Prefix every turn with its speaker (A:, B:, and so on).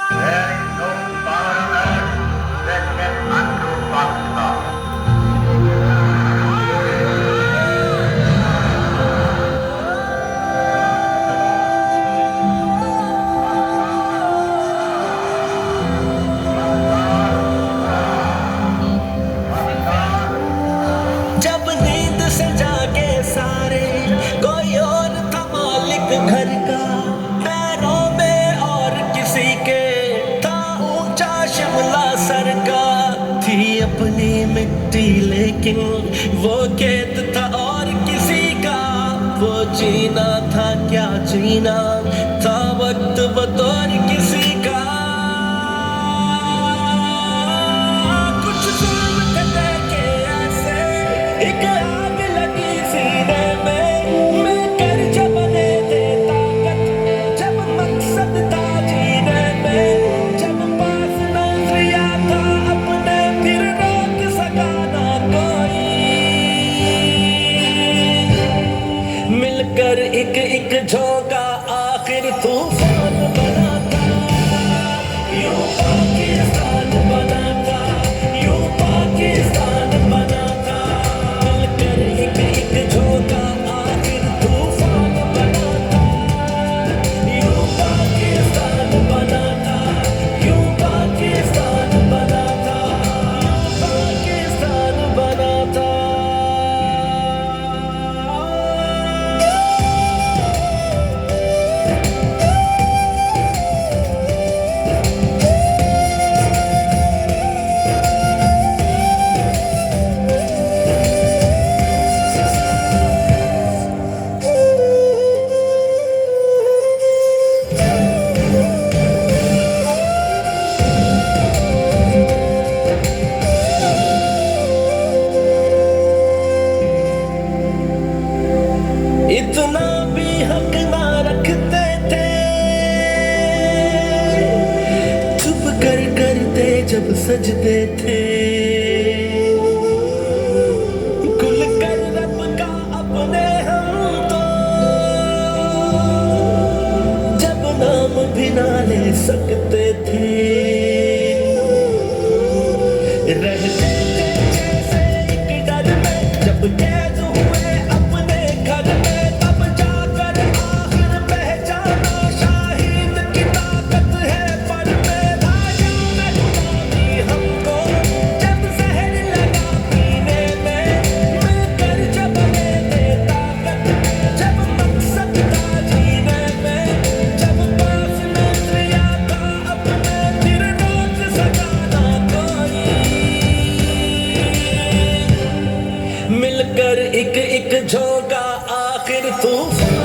A: There is no power on earth that can undo Pakistan.
B: जब नींद से जागे सारे, कोई और था मालिक घर का, पैरों में और किसी के था ऊंचा शिमला सर का। थी अपनी मिट्टी लेकिन वो खेत था और किसी का। वो जीना था क्या जीना था वक्त बतौर किसी का। कुछ जुल्म कदर के ऐसे एक आग लगी सीने में, मिलकर जब बने थे ताकत, जब मकसद था जीने में, जब पास नजरिया था अपने फिर रोक सका ना कोई। मिलकर एक एक झोंका आखिर तूफान बना था। यूं पाकिस्तान बना था, यूं पाकिस्तान बना था। मिलकर एक एक झोंका आखिर तूफान बना था। यूं पाकिस्तान बना था, यूं पाकिस्तान बना था, पाकिस्तान बना था। इतना भी हक ना रखते थे, चुप कर करते जब सजदे थे। खुल कर रब का अपने हम तो जब नाम भी ना ले सकते थे। रहते थे जैसे एक डर में, जब कैद हुए अपने घर में, तब जाकर आखिर पहचाना शाहीन की ताकत है पर में। राजा में गुलामी हमको जब जहर लगा पीने में, मिलकर जब बने थे ताकत, जब मकसद था जीने में, जब पास नजरिया था अपने फिर रोक सका ना कोई। मिलकर एक एक झोंका आखिर तूफान